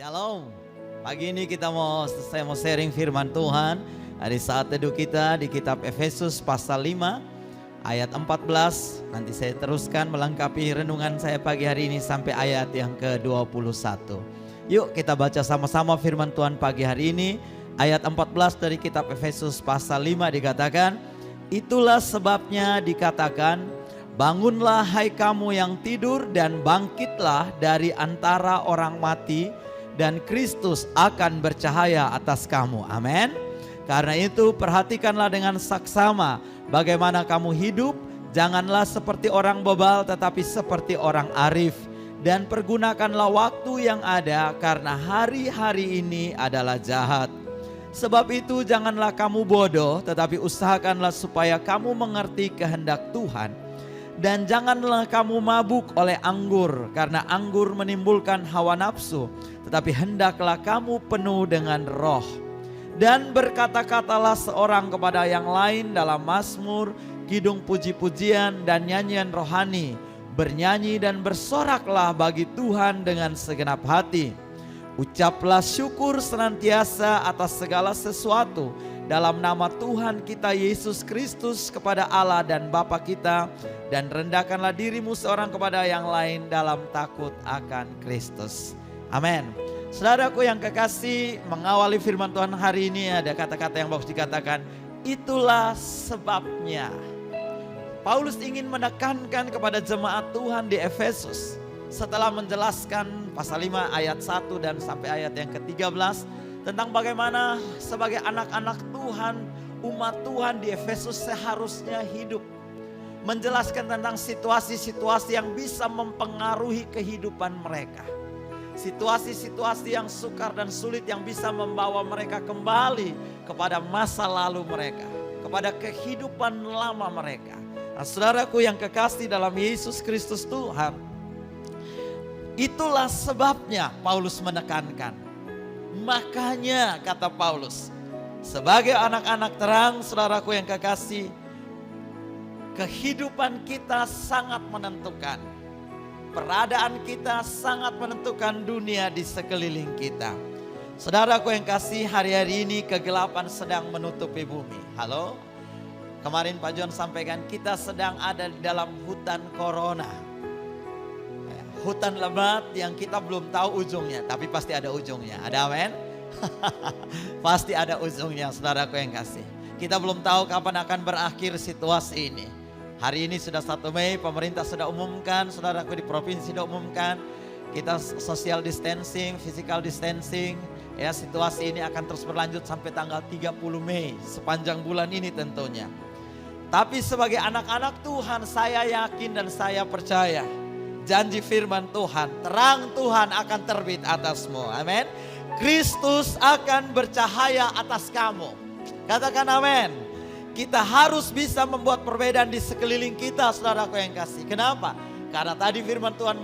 Shalom. Pagi ini saya mau sharing firman Tuhan dari saat teduh kita di kitab Efesus pasal 5 ayat 14. Nanti saya teruskan melengkapi renungan saya pagi hari ini sampai ayat yang ke-21. Yuk kita baca sama-sama firman Tuhan pagi hari ini. Ayat 14 dari kitab Efesus pasal 5 dikatakan, itulah sebabnya dikatakan, bangunlah hai kamu yang tidur dan bangkitlah dari antara orang mati, dan Kristus akan bercahaya atas kamu. Amin. Karena itu perhatikanlah dengan saksama bagaimana kamu hidup. Janganlah seperti orang bebal tetapi seperti orang arif. Dan pergunakanlah waktu yang ada karena hari-hari ini adalah jahat. Sebab itu janganlah kamu bodoh tetapi usahakanlah supaya kamu mengerti kehendak Tuhan. Dan janganlah kamu mabuk oleh anggur, karena anggur menimbulkan hawa nafsu, tetapi hendaklah kamu penuh dengan roh. Dan berkata-katalah seorang kepada yang lain dalam mazmur, kidung puji-pujian dan nyanyian rohani. Bernyanyi dan bersoraklah bagi Tuhan dengan segenap hati. Ucaplah syukur senantiasa atas segala sesuatu dalam nama Tuhan kita Yesus Kristus kepada Allah dan Bapa kita, dan rendahkanlah dirimu seorang kepada yang lain dalam takut akan Kristus. Amin. Saudaraku yang kekasih, mengawali firman Tuhan hari ini ada kata-kata yang bagus dikatakan, itulah sebabnya. Paulus ingin menekankan kepada jemaat Tuhan di Efesus setelah menjelaskan pasal 5 ayat 1 dan sampai ayat yang ke-13 tentang bagaimana sebagai anak-anak Tuhan, umat Tuhan di Efesus seharusnya hidup. Menjelaskan tentang situasi-situasi yang bisa mempengaruhi kehidupan mereka. Situasi-situasi yang sukar dan sulit yang bisa membawa mereka kembali kepada masa lalu mereka, kepada kehidupan lama mereka. Nah, saudaraku yang kekasih dalam Yesus Kristus Tuhan, itulah sebabnya Paulus menekankan. Makanya kata Paulus, sebagai anak-anak terang, saudaraku yang kekasih, kehidupan kita sangat menentukan. Peradaan kita sangat menentukan dunia di sekeliling kita. Saudaraku yang kasih, hari-hari ini kegelapan sedang menutupi bumi. Halo? Kemarin Pak John sampaikan kita sedang ada di dalam hutan corona. Hutan lebat yang kita belum tahu ujungnya, tapi pasti ada ujungnya. Ada amin? Pasti ada ujungnya, saudaraku yang kasih. Kita belum tahu kapan akan berakhir situasi ini. Hari ini sudah 1 Mei, pemerintah sudah umumkan, saudaraku di provinsi sudah umumkan. Kita social distancing, physical distancing. Ya, situasi ini akan terus berlanjut sampai tanggal 30 Mei, sepanjang bulan ini tentunya. Tapi sebagai anak-anak Tuhan, saya yakin dan saya percaya. Janji firman Tuhan, terang Tuhan akan terbit atasmu. Amin. Kristus akan bercahaya atas kamu. Katakan amin. Kita harus bisa membuat perbedaan di sekeliling kita, saudaraku yang kasih. Kenapa? Karena tadi firman Tuhan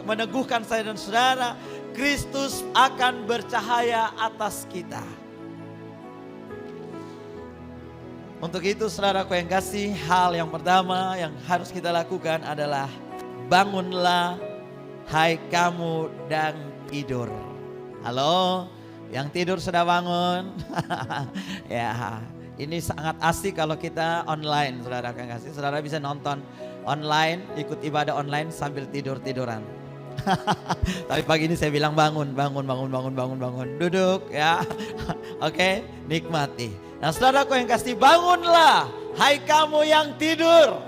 meneguhkan saya dan saudara, Kristus akan bercahaya atas kita. Untuk itu saudaraku yang kasih, hal yang pertama yang harus kita lakukan adalah bangunlah hai kamu dan tidur. Halo, yang tidur sudah bangun? Ya, ini sangat asik kalau kita online, saudara yang kasih. Saudara bisa nonton online, ikut ibadah online sambil tidur-tiduran. Tapi pagi ini saya bilang bangun. Duduk ya. Oke, nikmati. Nah, saudaraku yang kasih, bangunlah hai kamu yang tidur.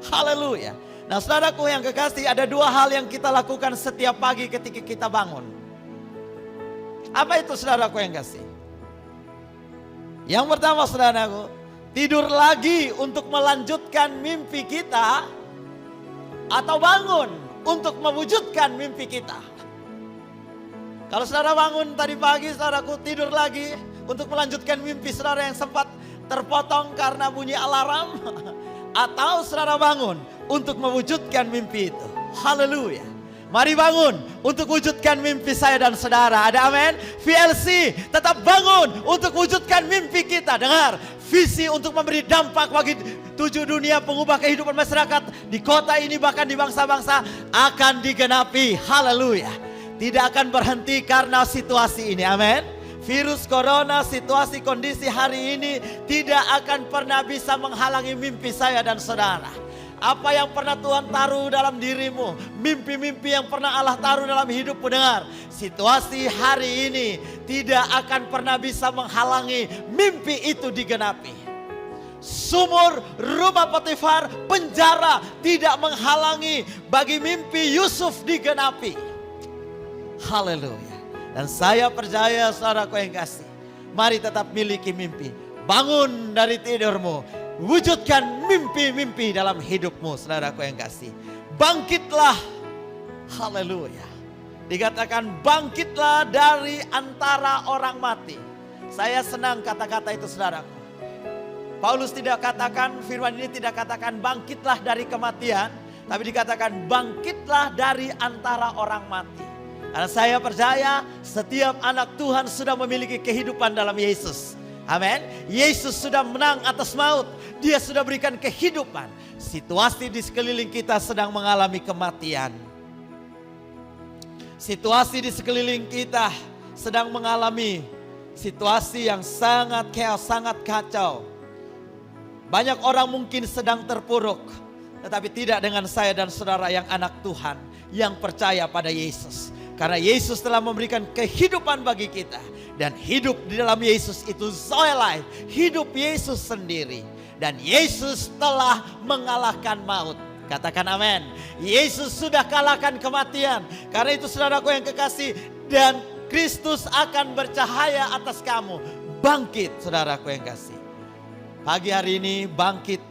Haleluya. Nah, saudaraku yang kekasih, ada 2 hal yang kita lakukan setiap pagi ketika kita bangun. Apa itu, saudaraku yang kasih? Yang pertama, saudaraku, tidur lagi untuk melanjutkan mimpi kita, atau bangun untuk mewujudkan mimpi kita. Kalau saudara bangun tadi pagi, saudaraku, tidur lagi untuk melanjutkan mimpi saudara yang sempat terpotong karena bunyi alarm, atau saudara bangun untuk mewujudkan mimpi itu. Haleluya. Mari bangun untuk wujudkan mimpi saya dan saudara. Ada amin? VLC tetap bangun untuk wujudkan mimpi kita. Dengar, visi untuk memberi dampak bagi 7 dunia, pengubah kehidupan masyarakat di kota ini bahkan di bangsa-bangsa akan digenapi. Haleluya. tidak akan berhenti karena situasi ini. Amin. Virus corona, situasi kondisi hari ini tidak akan pernah bisa menghalangi mimpi saya dan saudara. Apa yang pernah Tuhan taruh dalam dirimu, mimpi-mimpi yang pernah Allah taruh dalam hidup pendengar, situasi hari ini tidak akan pernah bisa menghalangi mimpi itu digenapi. Sumur, rumah Potifar, penjara tidak menghalangi bagi mimpi Yusuf digenapi. Haleluya. Dan saya percaya saudaraku yang kasih, mari tetap miliki mimpi. Bangun dari tidurmu, wujudkan mimpi-mimpi dalam hidupmu saudaraku yang kasih. Bangkitlah, haleluya. Dikatakan bangkitlah dari antara orang mati. Saya senang kata-kata itu saudaraku. Paulus tidak katakan, firman ini tidak katakan bangkitlah dari kematian, tapi dikatakan bangkitlah dari antara orang mati. Karena saya percaya setiap anak Tuhan sudah memiliki kehidupan dalam Yesus. Amin. Yesus sudah menang atas maut. Dia sudah berikan kehidupan. Situasi di sekeliling kita sedang mengalami kematian. Situasi di sekeliling kita sedang mengalami situasi yang sangat chaos, sangat kacau. Banyak orang mungkin sedang terpuruk. Tetapi tidak dengan saya dan saudara yang anak Tuhan, yang percaya pada Yesus. Karena Yesus telah memberikan kehidupan bagi kita. Dan hidup di dalam Yesus itu Zoe life. Hidup Yesus sendiri. Dan Yesus telah mengalahkan maut. Katakan amin. Yesus sudah kalahkan kematian. Karena itu saudaraku yang kekasih. Dan Kristus akan bercahaya atas kamu. Bangkit saudaraku yang kasih. Pagi hari ini bangkit.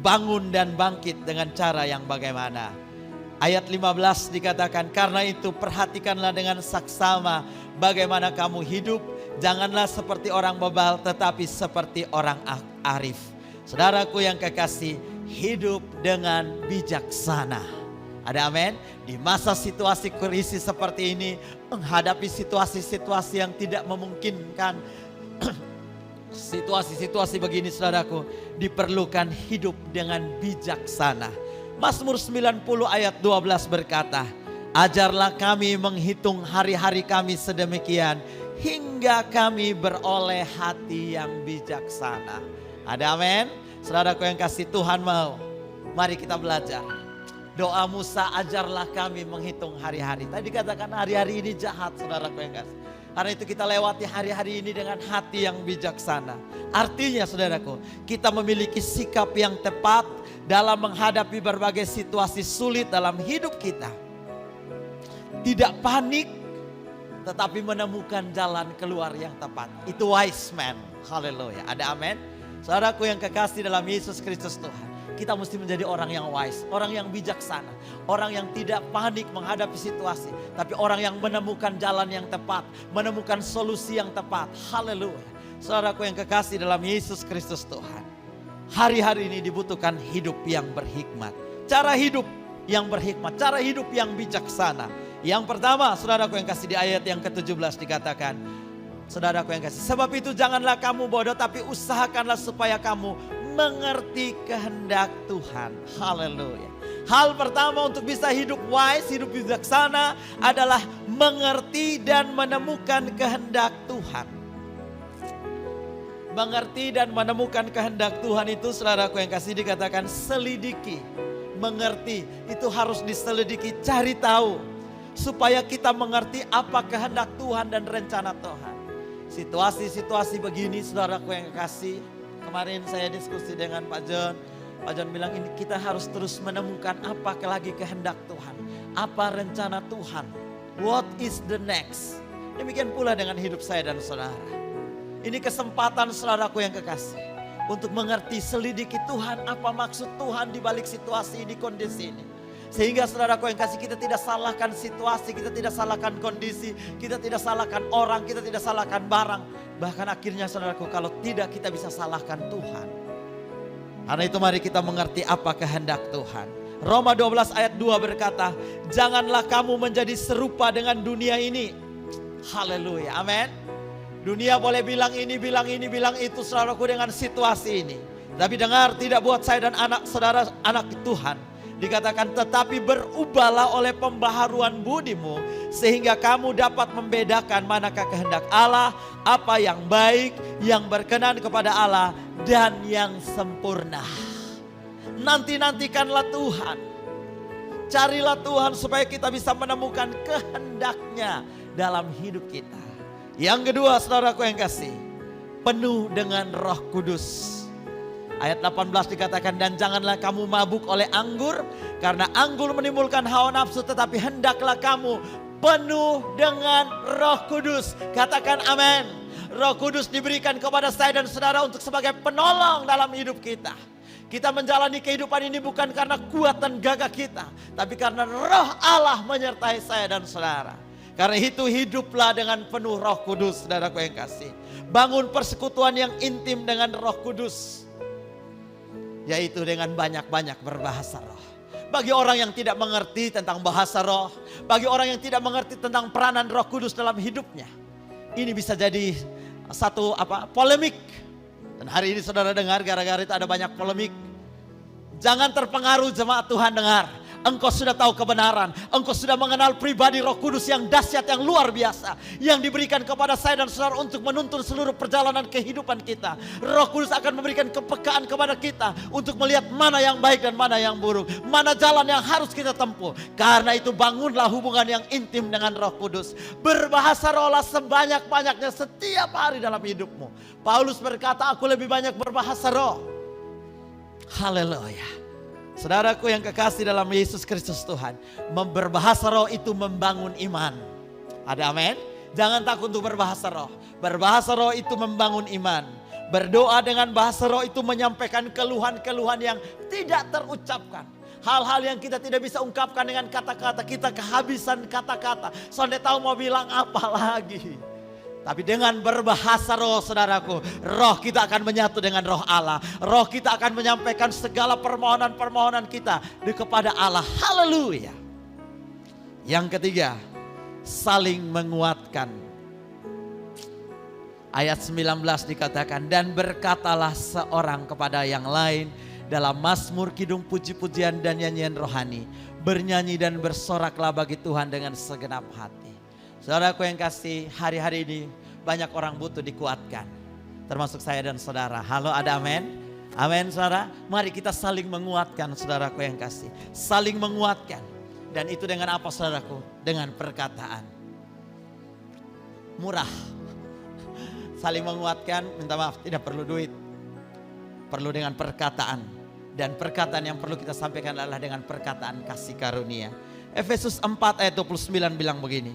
Bangun dan bangkit dengan cara yang bagaimana. Ayat 15 dikatakan, karena itu perhatikanlah dengan saksama bagaimana kamu hidup. Janganlah seperti orang bebal tetapi seperti orang arif. Saudaraku yang kekasih, hidup dengan bijaksana. Ada amin? Di masa situasi krisis seperti ini, menghadapi situasi-situasi yang tidak memungkinkan. Situasi-situasi begini saudaraku, diperlukan hidup dengan bijaksana. Mazmur 90 ayat 12 berkata, ajarlah kami menghitung hari-hari kami sedemikian, hingga kami beroleh hati yang bijaksana. Ada amin? Saudaraku yang kasih Tuhan mau, mari kita belajar. Doa Musa, ajarlah kami menghitung hari-hari. Tadi katakan hari-hari ini jahat saudaraku yang kasih. Karena itu kita lewati hari-hari ini dengan hati yang bijaksana. Artinya saudaraku, kita memiliki sikap yang tepat dalam menghadapi berbagai situasi sulit dalam hidup kita. Tidak panik, tetapi menemukan jalan keluar yang tepat. Itu wise man. Haleluya. Ada amin? Saudaraku yang kekasih dalam Yesus Kristus Tuhan. Kita mesti menjadi orang yang wise, orang yang bijaksana, orang yang tidak panik menghadapi situasi, tapi orang yang menemukan jalan yang tepat, menemukan solusi yang tepat. Haleluya. Saudaraku yang kekasih dalam Yesus Kristus Tuhan. Hari-hari ini dibutuhkan hidup yang berhikmat, cara hidup yang berhikmat, cara hidup yang bijaksana. Yang pertama, saudaraku yang kasih, di ayat yang ke-17 dikatakan, saudaraku yang kasih, sebab itu janganlah kamu bodoh, tapi usahakanlah supaya kamu mengerti kehendak Tuhan. Haleluya. Hal pertama untuk bisa hidup wise, hidup bijaksana adalah mengerti dan menemukan kehendak Tuhan. Mengerti dan menemukan kehendak Tuhan itu saudaraku yang kasih dikatakan selidiki. Mengerti itu harus diselidiki, cari tahu. Supaya kita mengerti apa kehendak Tuhan dan rencana Tuhan. Situasi-situasi begini saudaraku yang kasih. Kemarin saya diskusi dengan Pak John. Pak John bilang ini kita harus terus menemukan apa lagi kehendak Tuhan. Apa rencana Tuhan. What is the next? Demikian pula dengan hidup saya dan saudara. Ini kesempatan saudaraku yang kekasih. Untuk mengerti, selidiki Tuhan. Apa maksud Tuhan di balik situasi ini, kondisi ini. Sehingga saudaraku yang kasih, kita tidak salahkan situasi, kita tidak salahkan kondisi, kita tidak salahkan orang, kita tidak salahkan barang. Bahkan akhirnya saudaraku, kalau tidak kita bisa salahkan Tuhan. Karena itu mari kita mengerti apa kehendak Tuhan. Roma 12 ayat 2 berkata, janganlah kamu menjadi serupa dengan dunia ini. Haleluya, amin. Dunia boleh bilang ini, bilang ini, bilang itu saudaraku dengan situasi ini. Tapi dengar, tidak buat saya dan anak saudara, anak Tuhan. Dikatakan tetapi berubahlah oleh pembaharuan budimu sehingga kamu dapat membedakan manakah kehendak Allah, apa yang baik, yang berkenan kepada Allah dan yang sempurna. Nantikanlah Tuhan. Carilah Tuhan supaya kita bisa menemukan kehendaknya dalam hidup kita. Yang kedua, saudaraku yang kasih, penuh dengan Roh Kudus. Ayat 18 dikatakan, dan janganlah kamu mabuk oleh anggur, karena anggur menimbulkan hawa nafsu, tetapi hendaklah kamu penuh dengan Roh Kudus. Katakan amin. Roh Kudus diberikan kepada saya dan saudara untuk sebagai penolong dalam hidup kita. Kita menjalani kehidupan ini bukan karena kuatan gagah kita, tapi karena Roh Allah menyertai saya dan saudara. Karena itu hiduplah dengan penuh Roh Kudus, saudaraku yang kasih. Bangun persekutuan yang intim dengan Roh Kudus, yaitu dengan banyak-banyak berbahasa roh. Bagi orang yang tidak mengerti tentang bahasa roh, bagi orang yang tidak mengerti tentang peranan Roh Kudus dalam hidupnya, ini bisa jadi satu polemik. Dan hari ini saudara dengar, gara-gara itu ada banyak polemik. Jangan terpengaruh jemaat Tuhan, dengar. Engkau sudah tahu kebenaran. Engkau sudah mengenal pribadi Roh Kudus yang dahsyat, yang luar biasa, yang diberikan kepada saya dan saudara untuk menuntun seluruh perjalanan kehidupan kita. Roh Kudus akan memberikan kepekaan kepada kita untuk melihat mana yang baik dan mana yang buruk, mana jalan yang harus kita tempuh. Karena itu bangunlah hubungan yang intim dengan Roh Kudus. Berbahasa rohlah sebanyak-banyaknya setiap hari dalam hidupmu. Paulus berkata, aku lebih banyak berbahasa roh. Haleluya. Saudaraku yang kekasih dalam Yesus Kristus Tuhan, berbahasa roh itu membangun iman. Ada amin? Jangan takut untuk berbahasa roh. Berbahasa roh itu membangun iman. Berdoa dengan bahasa roh itu menyampaikan keluhan-keluhan yang tidak terucapkan. Hal-hal yang kita tidak bisa ungkapkan dengan kata-kata. Kita kehabisan kata-kata. Sampai tahu mau bilang apa lagi. Tapi dengan berbahasa roh, saudaraku, roh kita akan menyatu dengan roh Allah. Roh kita akan menyampaikan segala permohonan-permohonan kita kepada Allah. Haleluya. Yang ketiga, saling menguatkan. Ayat 19 dikatakan, dan berkatalah seorang kepada yang lain dalam mazmur, kidung, puji-pujian dan nyanyian rohani. Bernyanyi dan bersoraklah bagi Tuhan dengan segenap hati. Saudaraku yang kasih, hari-hari ini banyak orang butuh dikuatkan. Termasuk saya dan saudara. Halo, ada amin? Amin saudara. Mari kita saling menguatkan, saudaraku yang kasih. Saling menguatkan. Dan itu dengan apa saudaraku? Dengan perkataan. Murah. Saling menguatkan, minta maaf, tidak perlu duit. Perlu dengan perkataan. Dan perkataan yang perlu kita sampaikan adalah dengan perkataan kasih karunia. Efesus 4 ayat 29 bilang begini.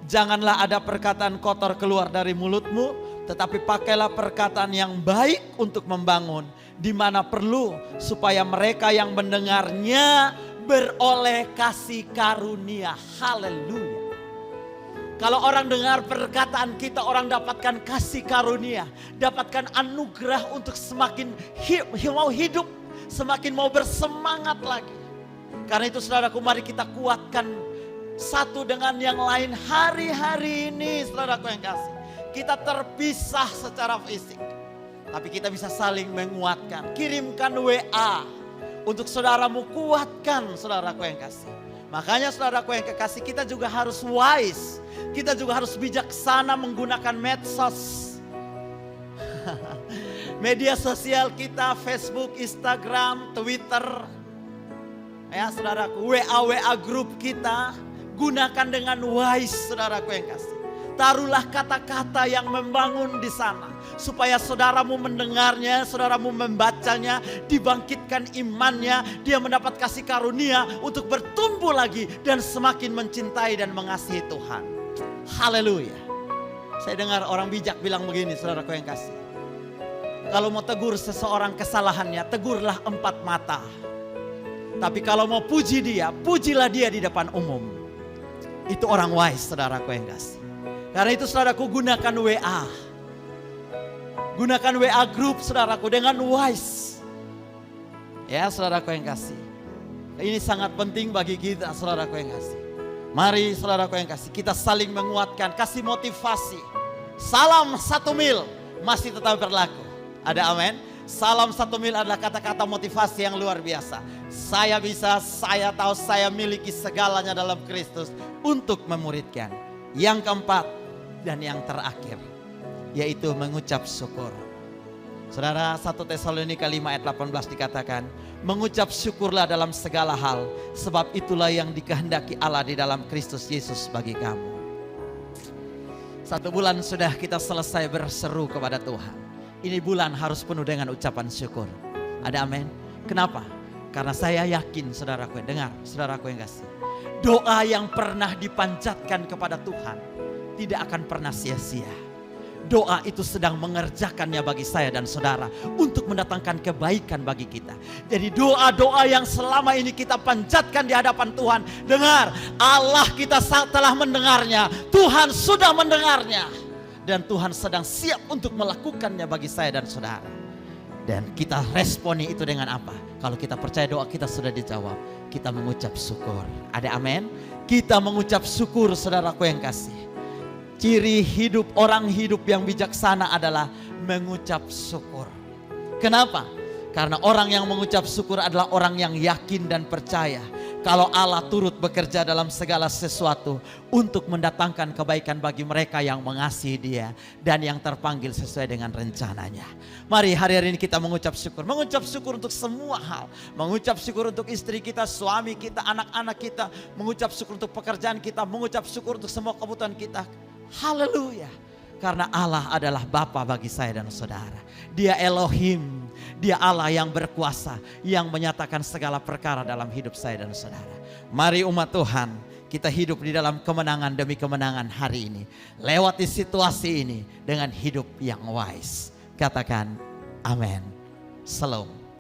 Janganlah ada perkataan kotor keluar dari mulutmu, tetapi pakailah perkataan yang baik untuk membangun, di mana perlu, supaya mereka yang mendengarnya beroleh kasih karunia. Haleluya. Kalau orang dengar perkataan kita, orang dapatkan kasih karunia, dapatkan anugerah untuk semakin mau hidup, semakin mau bersemangat lagi. Karena itu saudaraku, mari kita kuatkan satu dengan yang lain. Hari-hari ini saudaraku yang kasih, kita terpisah secara fisik, tapi kita bisa saling menguatkan. Kirimkan WA untuk saudaramu, kuatkan saudaraku yang kasih. Makanya saudaraku yang kekasih, kita juga harus wise. Kita juga harus bijaksana menggunakan medsos. Media sosial kita, Facebook, Instagram, Twitter. Ya saudaraku, WA grup kita. Gunakan dengan wise, saudaraku yang kasih. Taruhlah kata-kata yang membangun di sana, supaya saudaramu mendengarnya, saudaramu membacanya, dibangkitkan imannya, dia mendapat kasih karunia untuk bertumbuh lagi dan semakin mencintai dan mengasihi Tuhan. Haleluya. Saya dengar orang bijak bilang begini, saudaraku yang kasih. Kalau mau tegur seseorang kesalahannya, tegurlah 4 mata. Tapi kalau mau puji dia, pujilah dia di depan umum. Itu orang wise, saudaraku yang kasih. Karena itu saudaraku, gunakan WA. Gunakan WA group saudaraku dengan wise. Ya saudaraku yang kasih. Ini sangat penting bagi kita, saudaraku yang kasih. Mari saudaraku yang kasih, kita saling menguatkan, kasih motivasi. Salam 1 mil masih tetap berlaku. Ada amin? Salam 1 mil adalah kata-kata motivasi yang luar biasa. Saya bisa, saya tahu, saya miliki segalanya dalam Kristus untuk memuridkan. Yang keempat dan yang terakhir, yaitu mengucap syukur. Saudara, 1 Tesalonika 5 ayat 18 dikatakan, mengucap syukurlah dalam segala hal, sebab itulah yang dikehendaki Allah di dalam Kristus Yesus bagi kamu. 1 bulan sudah kita selesai berseru kepada Tuhan. Ini bulan harus penuh dengan ucapan syukur. Ada amin? Kenapa? Karena saya yakin, saudaraku, dengar, saudaraku yang kasih, doa yang pernah dipanjatkan kepada Tuhan tidak akan pernah sia-sia. Doa itu sedang mengerjakannya bagi saya dan saudara untuk mendatangkan kebaikan bagi kita. Jadi doa-doa yang selama ini kita panjatkan di hadapan Tuhan, dengar, Allah kita telah mendengarnya, Tuhan sudah mendengarnya, dan Tuhan sedang siap untuk melakukannya bagi saya dan saudara. Dan kita responi itu dengan apa? Kalau kita percaya doa kita sudah dijawab, kita mengucap syukur. Ada amin? Kita mengucap syukur, saudaraku yang kasih. Ciri hidup orang hidup yang bijaksana adalah mengucap syukur. Kenapa? Karena orang yang mengucap syukur adalah orang yang yakin dan percaya kalau Allah turut bekerja dalam segala sesuatu untuk mendatangkan kebaikan bagi mereka yang mengasihi Dia dan yang terpanggil sesuai dengan rencananya. Mari hari-hari ini kita mengucap syukur. Mengucap syukur untuk semua hal. Mengucap syukur untuk istri kita, suami kita, anak-anak kita. Mengucap syukur untuk pekerjaan kita. Mengucap syukur untuk semua kebutuhan kita. Haleluya. Karena Allah adalah Bapa bagi saya dan saudara. Dia Elohim. Dia Allah yang berkuasa, yang menyatakan segala perkara dalam hidup saya dan saudara. Mari umat Tuhan, kita hidup di dalam kemenangan demi kemenangan hari ini. Lewati situasi ini dengan hidup yang wise. Katakan amin. Shalom.